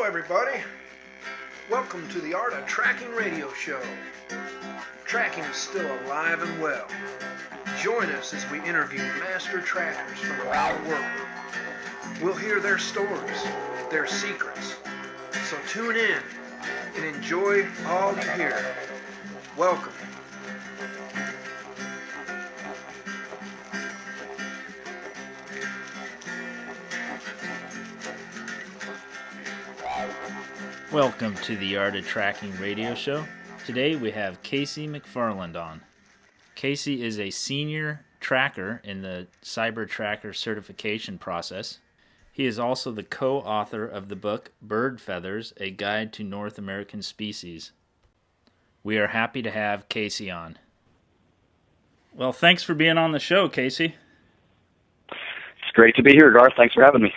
everybody. Welcome to the Art of Tracking radio show. Tracking is still alive and well. Join us as we interview master trackers from around the world. We'll hear their stories, their secrets. So tune in and enjoy all you hear. Welcome. Welcome to the Art of Tracking radio show. Today we have Casey McFarland on. Casey is a senior tracker in the CyberTracker certification process. He is also the co-author of the book Bird Feathers, A Guide to North American Species. We are happy to have Casey on. Well, thanks for being on the show, Casey. It's great to be here, Garth. Thanks for having me.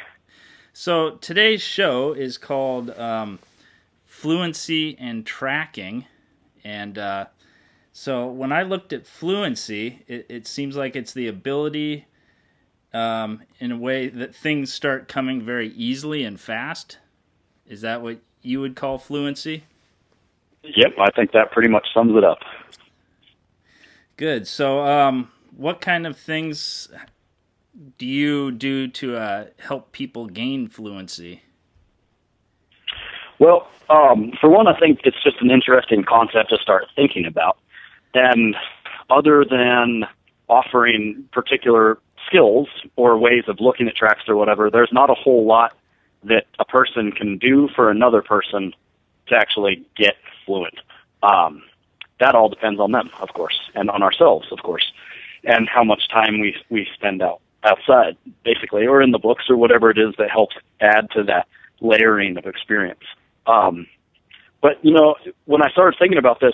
So today's show is called Fluency and Tracking, and so when I looked at fluency, it seems like it's the ability in a way that things start coming very easily and fast. Is that what you would call fluency? Yep, I think that pretty much sums it up. Good. So what kind of things do you do to help people gain fluency? Well, for one, I think it's just an interesting concept to start thinking about. And other than offering particular skills or ways of looking at tracks or whatever, there's not a whole lot that a person can do for another person to actually get fluent. That all depends on them, of course, and on ourselves, of course, and how much time we spend outside, basically, or in the books or whatever it is that helps add to that layering of experience. But, you know, when I started thinking about this,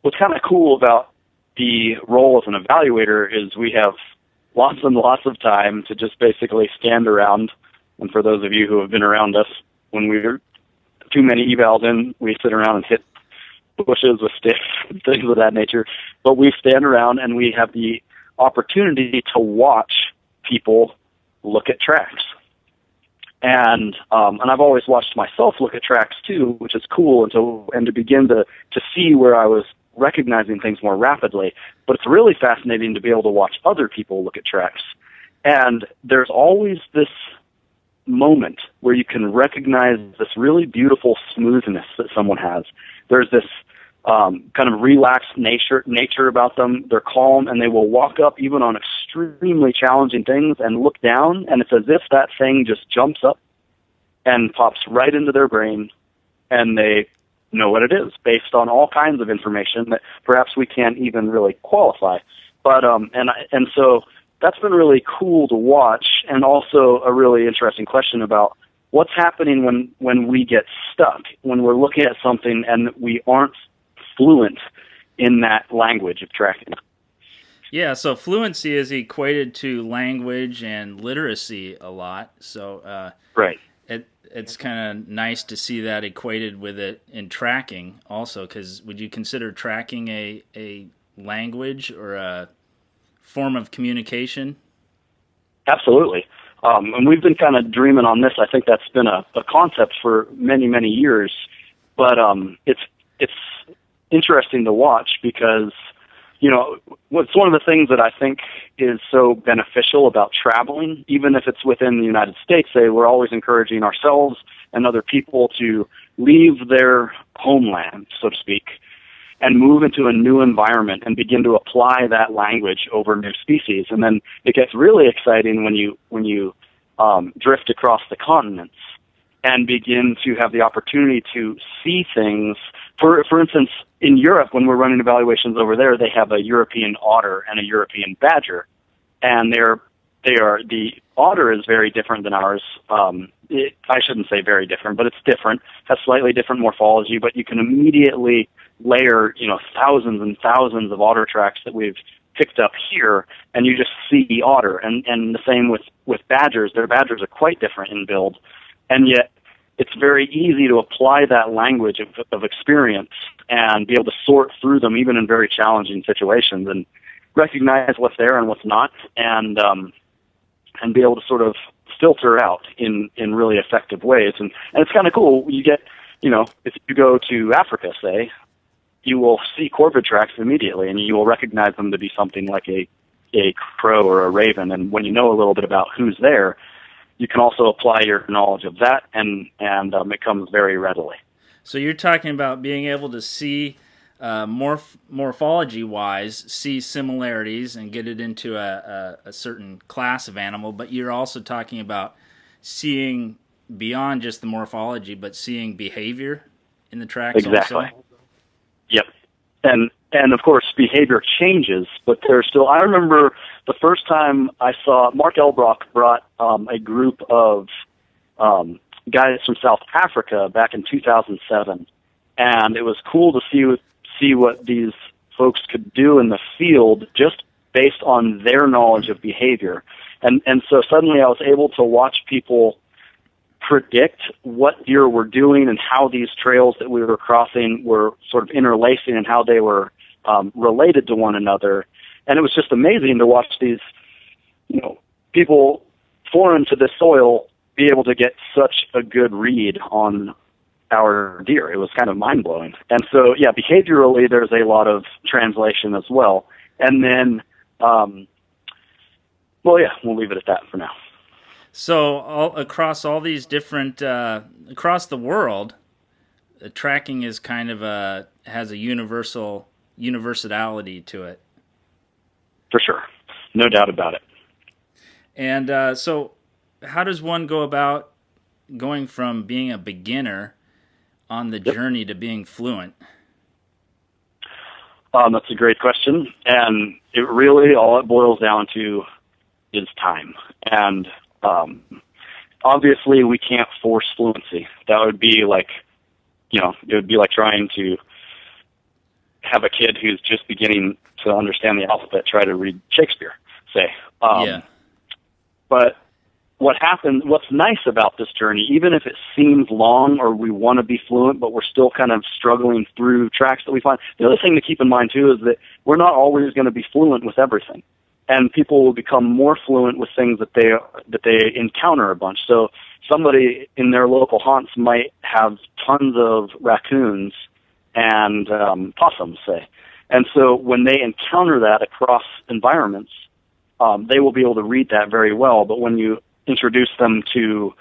what's kind of cool about the role as an evaluator is we have lots and lots of time to just basically stand around. And for those of you who have been around us, when we're too many evals in, we sit around and hit bushes with sticks and things of that nature. But we stand around and we have the opportunity to watch people look at tracks. And I've always watched myself look at tracks too, which is cool, and to begin to see where I was recognizing things more rapidly. But it's really fascinating to be able to watch other people look at tracks. And there's always this moment where you can recognize this really beautiful smoothness that someone has. There's this kind of relaxed nature about them. They're calm, and they will walk up even on extremely challenging things and look down, and it's as if that thing just jumps up and pops right into their brain, and they know what it is based on all kinds of information that perhaps we can't even really qualify. But and so that's been really cool to watch, and also a really interesting question about what's happening when we get stuck, when we're looking at something and we aren't fluent in that language of tracking. Yeah, so fluency is equated to language and literacy a lot. So right. It's kind of nice to see that equated with it in tracking also, because would you consider tracking a language or a form of communication? Absolutely. And we've been kind of dreaming on this. I think that's been a concept for many, many years. But it's interesting to watch because, you know, what's one of the things that I think is so beneficial about traveling, even if it's within the United States, we're always encouraging ourselves and other people to leave their homeland, so to speak, and move into a new environment and begin to apply that language over new species. And then it gets really exciting when you drift across the continents and begin to have the opportunity to see things. For instance, in Europe, when we're running evaluations over there, they have a European otter and a European badger, and the otter is very different than ours. I shouldn't say very different, but it's different. Has slightly different morphology, but you can immediately layer, you know, thousands and thousands of otter tracks that we've picked up here, and you just see otter. And the same with badgers. Their badgers are quite different in build, and yet it's very easy to apply that language of experience and be able to sort through them even in very challenging situations and recognize what's there and what's not, and be able to sort of filter out in really effective ways. And it's kind of cool. You get, if you go to Africa, say, you will see corvid tracks immediately, and you will recognize them to be something like a crow or a raven. And when you know a little bit about who's there, you can also apply your knowledge of that, and it comes very readily. So you're talking about being able to see morphology-wise, see similarities and get it into a certain class of animal, but you're also talking about seeing beyond just the morphology, but seeing behavior in the tracks. Exactly. Also? Yep. And of course, behavior changes, but there's still, I remember the first time I saw, Mark Elbrock brought a group of guys from South Africa back in 2007, and it was cool to see what these folks could do in the field just based on their knowledge of behavior. And so suddenly I was able to watch people predict what deer were doing and how these trails that we were crossing were sort of interlacing and how they were related to one another. And it was just amazing to watch these, people foreign to this soil be able to get such a good read on our deer. It was kind of mind-blowing. And so, yeah, behaviorally, there's a lot of translation as well. And then, we'll leave it at that for now. So across all these different, across the world, tracking is kind of has a universality to it. For sure. No doubt about it. And so how does one go about going from being a beginner on the journey to being fluent? That's a great question. And it really, all it boils down to is time. And obviously we can't force fluency. That would be like, it would be like trying to have a kid who's just beginning to understand the alphabet try to read Shakespeare, say. But what's nice about this journey, even if it seems long or we want to be fluent, but we're still kind of struggling through tracks that we find, the other thing to keep in mind too is that we're not always going to be fluent with everything. And people will become more fluent with things that they encounter a bunch. So somebody in their local haunts might have tons of raccoons and possums, say. And so when they encounter that across environments, they will be able to read that very well. But when you introduce them to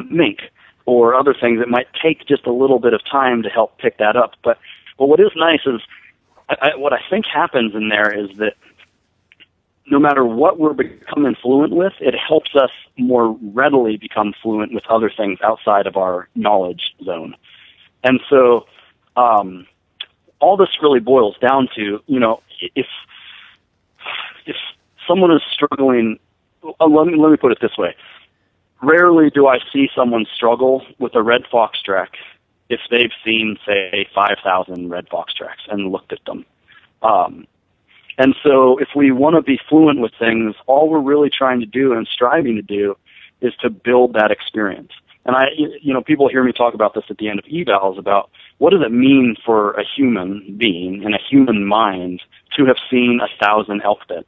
mink or other things, it might take just a little bit of time to help pick that up. But what is nice is what I think happens in there is that no matter what we're becoming fluent with, it helps us more readily become fluent with other things outside of our knowledge zone. And so all this really boils down to, if someone is struggling, let me put it this way. Rarely do I see someone struggle with a red fox track if they've seen, say, 5,000 red fox tracks and looked at them. And so if we want to be fluent with things, all we're really trying to do and striving to do is to build that experience. And people hear me talk about this at the end of evals about what does it mean for a human being and a human mind to have seen 1,000 elk beds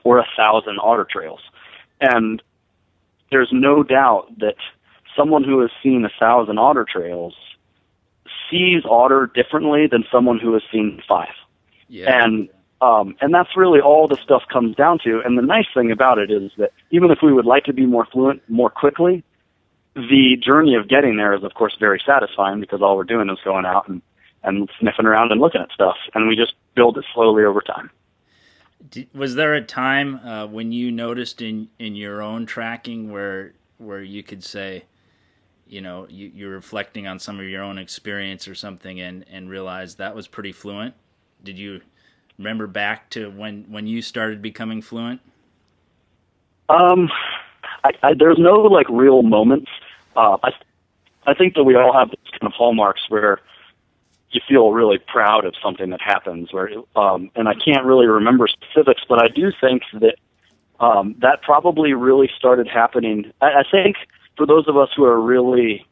or 1,000 otter trails. And there's no doubt that someone who has seen 1,000 otter trails sees otter differently than someone who has seen 5. Yeah. And that's really all the stuff comes down to. And the nice thing about it is that even if we would like to be more fluent more quickly, the journey of getting there is, of course, very satisfying because all we're doing is going out and sniffing around and looking at stuff. And we just build it slowly over time. Was there a time when you noticed in your own tracking where you could say, you're reflecting on some of your own experience or something and realized that was pretty fluent? Did you remember back to when you started becoming fluent? There's no real moments. I think that we all have these kind of hallmarks where you feel really proud of something that happens. And I can't really remember specifics, but I do think that that probably really started happening. I think for those of us who are really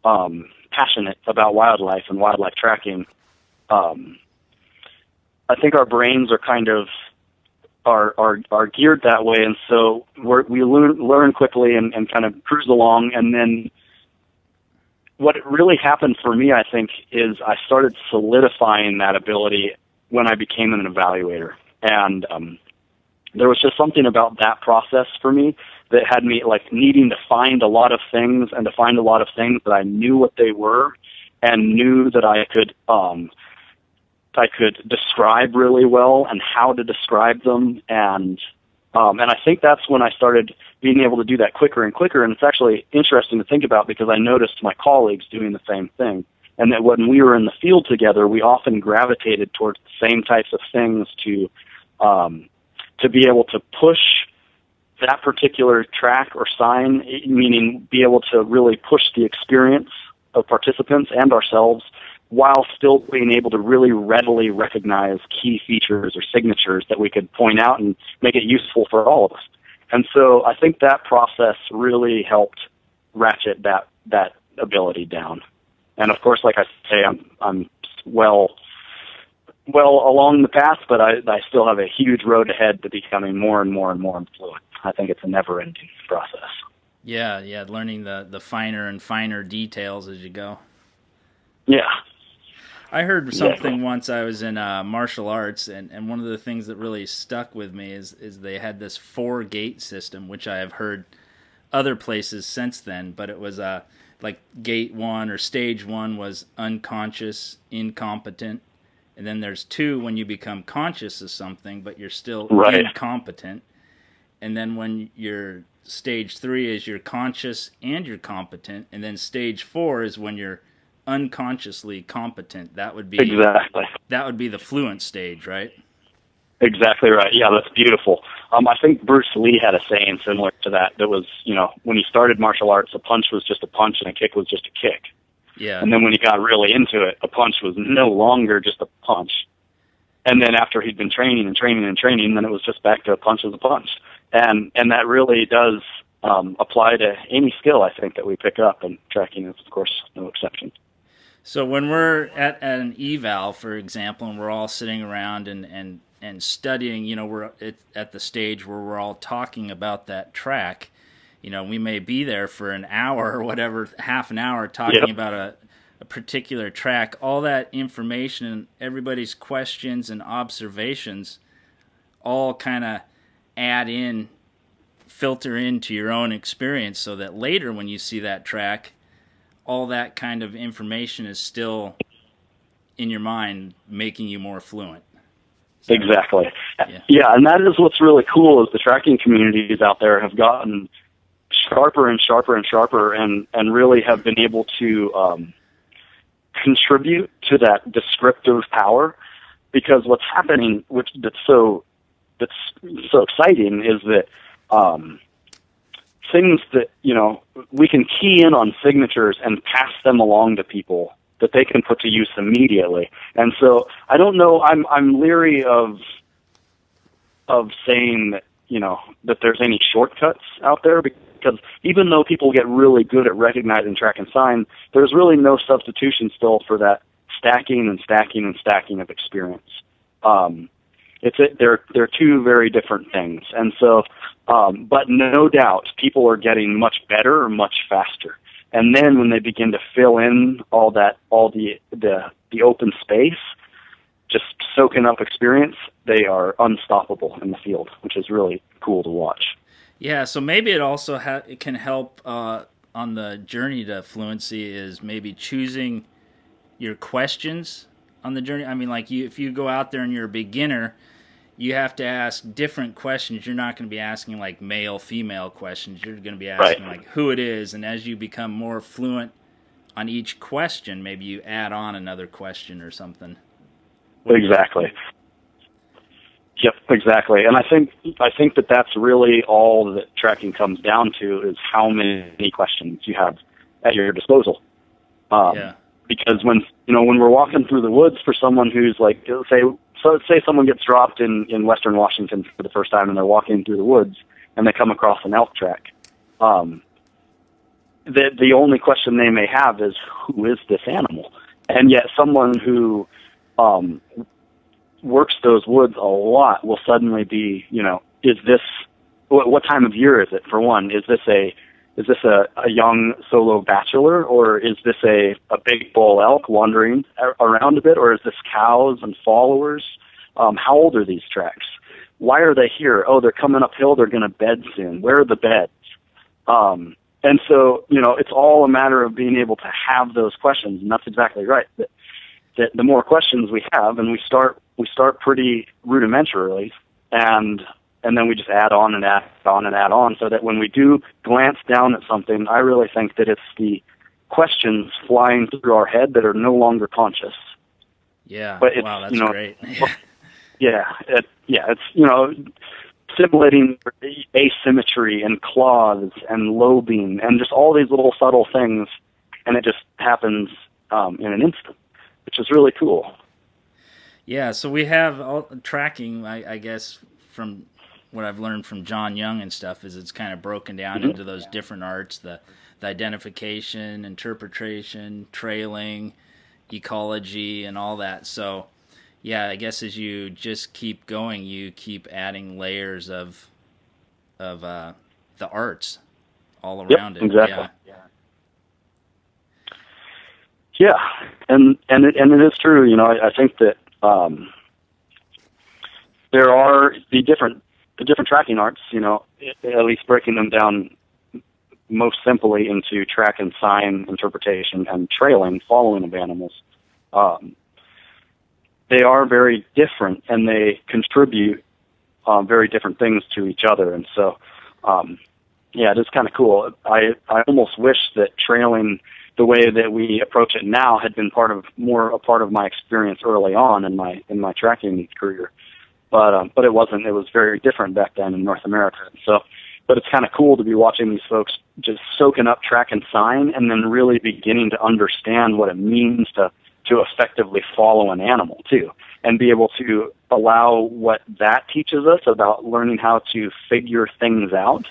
passionate about wildlife and wildlife tracking, I think our brains are kind of are geared that way, and so we learn quickly and kind of cruise along. And then what really happened for me, I think, is I started solidifying that ability when I became an evaluator. And there was just something about that process for me that had me like needing to find a lot of things and to find a lot of things that I knew what they were and knew that I could describe really well and how to describe them. And I think that's when I started being able to do that quicker and quicker. And it's actually interesting to think about because I noticed my colleagues doing the same thing. And that when we were in the field together, we often gravitated towards the same types of things to be able to push that particular track or sign, meaning be able to really push the experience of participants and ourselves while still being able to really readily recognize key features or signatures that we could point out and make it useful for all of us. And so I think that process really helped ratchet that ability down. And of course, like I say, I'm well along the path, but I still have a huge road ahead to becoming more and more and more fluent. I think it's a never-ending process. Yeah, learning the finer and finer details as you go. Yeah. I heard something once. I was in martial arts, and one of the things that really stuck with me is they had this 4-gate system, which I have heard other places since then, but it was like gate 1 or stage 1 was unconscious, incompetent, and then there's 2 when you become conscious of something, but you're still incompetent, and then when you're stage 3 is you're conscious and you're competent, and then stage 4 is when you're unconsciously competent. That would be the fluent stage, right? Exactly right. Yeah, that's beautiful. I think Bruce Lee had a saying similar to that. That was, when he started martial arts, a punch was just a punch and a kick was just a kick. Yeah. And then when he got really into it, a punch was no longer just a punch. And then after he'd been training, then it was just back to a punch was a punch. And that really does apply to any skill, I think, that we pick up, and tracking is, of course, no exception. So when we're at an eval, for example, and we're all sitting around and studying, we're at the stage where we're all talking about that track. We may be there for an hour or whatever, half an hour, talking about a particular track. All that information and everybody's questions and observations all kind of filter into your own experience, so that later when you see that track, all that kind of information is still in your mind, making you more fluent. So, exactly. Yeah, and that is what's really cool is the tracking communities out there have gotten sharper and sharper and sharper and really have been able to contribute to that descriptive power, because what's happening, that's so exciting, is that things that, we can key in on signatures and pass them along to people that they can put to use immediately. And so I don't know, I'm leery of saying that, that there's any shortcuts out there, because even though people get really good at recognizing track and sign, there's really no substitution still for that stacking and stacking and stacking of experience. They're two very different things. And so, but no doubt people are getting much better, much faster. And then when they begin to fill in all the open space, just soaking up experience, they are unstoppable in the field, which is really cool to watch. Yeah, so maybe it also it can help on the journey to fluency is maybe choosing your questions on the journey. I mean, like if you go out there and you're a beginner, you have to ask different questions. You're not going to be asking like male, female questions. You're going to be asking like who it is. And as you become more fluent on each question, maybe you add on another question or something. Exactly. Yep, exactly. And I think that that's really all that tracking comes down to, is how many questions you have at your disposal. Because when we're walking through the woods for someone who's like, say someone gets dropped in Western Washington for the first time and they're walking through the woods and they come across an elk track. The only question they may have is, who is this animal? And yet someone who works those woods a lot will suddenly be, is this, what time of year is it, for one? Is this a young solo bachelor, or is this a big bull elk wandering around a bit, or is this cows and followers? How old are these tracks? Why are they here? Oh, they're coming uphill. They're going to bed soon. Where are the beds? And so, it's all a matter of being able to have those questions, and that's exactly right. That the more questions we have, and we start pretty rudimentarily, and then we just add on and add on and add on, so that when we do glance down at something, I really think that it's the questions flying through our head that are no longer conscious. Yeah, but it's, wow, that's great. It's simulating asymmetry and claws and lobing and just all these little subtle things, and it just happens in an instant, which is really cool. Yeah, so we have tracking, I guess, from what I've learned from John Young and stuff, is it's kind of broken down into those different arts, the identification, interpretation, trailing, ecology, and all that. So, yeah, I guess as you just keep going, you keep adding layers of the arts all around it. Exactly. Yeah, and it is true. I think that there are the different tracking arts. At least breaking them down most simply into track and sign interpretation and trailing, following of animals. They are very different, and they contribute very different things to each other. And so, it is kind of cool. I almost wish that trailing, the way that we approach it now, had been more a part of my experience early on in my tracking career. But it wasn't. It was very different back then in North America. So, but it's kind of cool to be watching these folks just soaking up track and sign, and then really beginning to understand what it means to effectively follow an animal too, and be able to allow what that teaches us about learning how to figure things out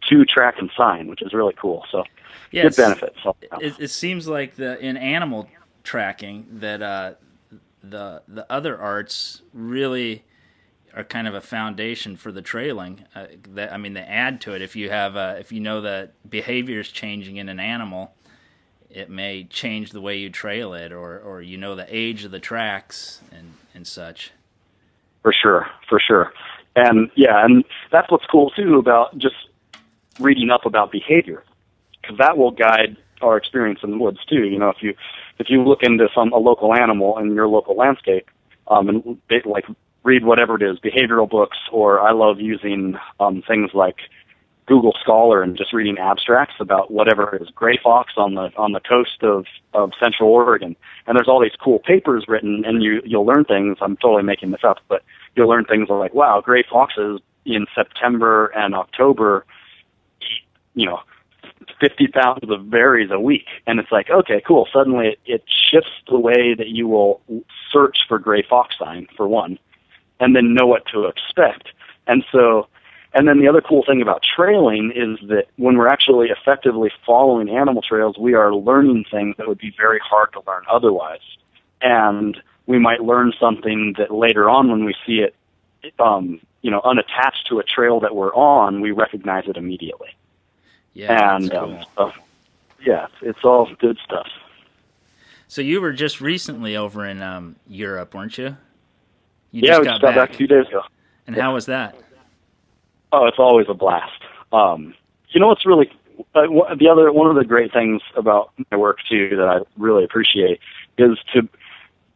to track and sign, which is really cool. So, good benefits. It seems like in animal tracking that the other arts really are kind of a foundation for the trailing. They add to it. If you have, if you know that behavior is changing in an animal, it may change the way you trail it, or the age of the tracks and such. For sure. And that's what's cool too about just reading up about behavior, because that will guide our experience in the woods too. If you look into a local animal in your local landscape, and read whatever it is, behavioral books, or I love using things like Google Scholar and just reading abstracts about whatever it is, gray fox on the coast of Central Oregon. And there's all these cool papers written, and you'll learn things. I'm totally making this up, but you'll learn things like, wow, gray foxes in September and October eat, 50 pounds of berries a week. And it's like, okay, cool. Suddenly it shifts the way that you will search for gray fox sign, for one, and then know what to expect. And then the other cool thing about trailing is that when we're actually effectively following animal trails, we are learning things that would be very hard to learn otherwise. And we might learn something that later on, when we see it, unattached to a trail that we're on, we recognize it immediately. Yeah, and cool. It's all good stuff. So you were just recently over in Europe, weren't you? We just got back a few days ago. And how was that? Oh, it's always a blast. What's really one of the great things about my work too that I really appreciate is to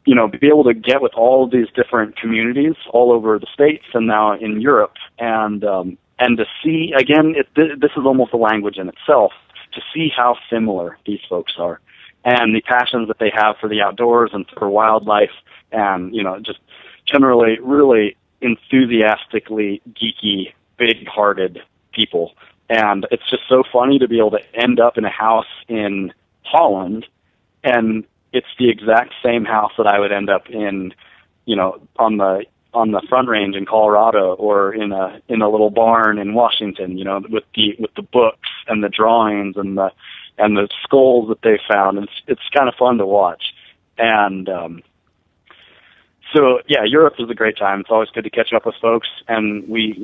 be able to get with all these different communities all over the States and now in Europe, and to see, again, this is almost a language in itself, to see how similar these folks are, and the passions that they have for the outdoors and for wildlife, and just generally really enthusiastically geeky, big-hearted people. And it's just so funny to be able to end up in a house in Holland, and it's the exact same house that I would end up in, on the Front Range in Colorado, or in a little barn in Washington, with the books and the drawings and the skulls that they found. It's kind of fun to watch. And So yeah, Europe is a great time. It's always good to catch up with folks, and we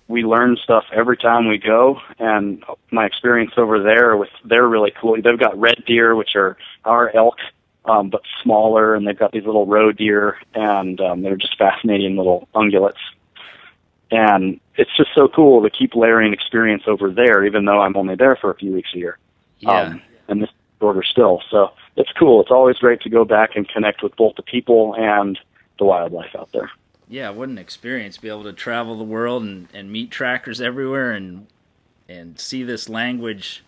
learn stuff every time we go. And my experience over there they're really cool. They've got red deer, which are our elk, but smaller, and they've got these little roe deer, and they're just fascinating little ungulates. And it's just so cool to keep layering experience over there, even though I'm only there for a few weeks a year. Yeah. And this shorter still. So it's cool. It's always great to go back and connect with both the people and the wildlife out there. Yeah, what an experience, be able to travel the world and meet trackers everywhere and see this language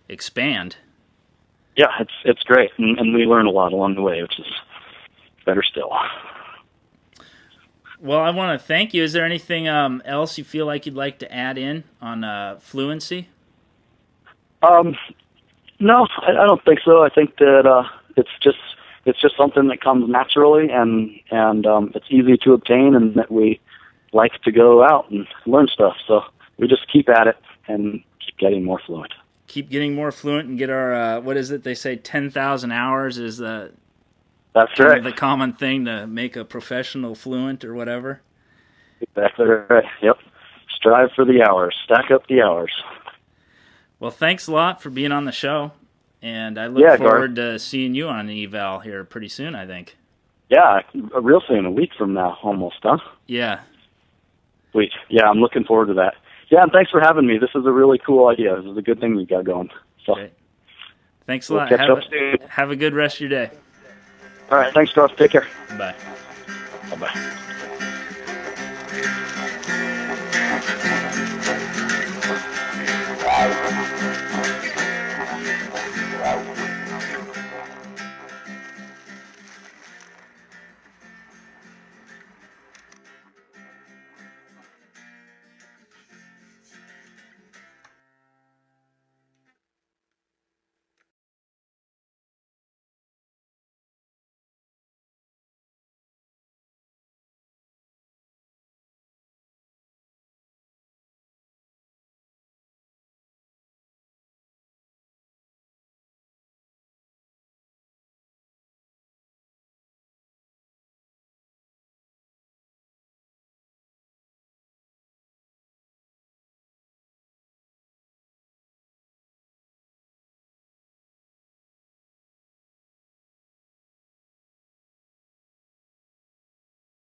expand. Yeah, it's great. And we learn a lot along the way, which is better still. Well, I want to thank you. Is there anything else you feel like you'd like to add in on Fluency? No, I don't think so. I think that it's just something that comes naturally, and it's easy to obtain, and that we like to go out and learn stuff. So we just keep at it and keep getting more fluent. Keep getting more fluent and get our what is it they say 10,000 hours is the That's right. the common thing to make a professional fluent or whatever. Exactly right. Yep. Strive for the hours. Stack up the hours. Well, thanks a lot for being on the show, and I look forward to seeing you on an eval here pretty soon, I think. Yeah, real soon, a week from now, almost, huh? Yeah. Sweet. Yeah, I'm looking forward to that. Yeah, and thanks for having me. This is a really cool idea. This is a good thing you got going. So, great. Thanks a we'll lot. Catch up soon. Have a good rest of your day. All right, thanks, Garth. Take care. Bye. Bye-bye.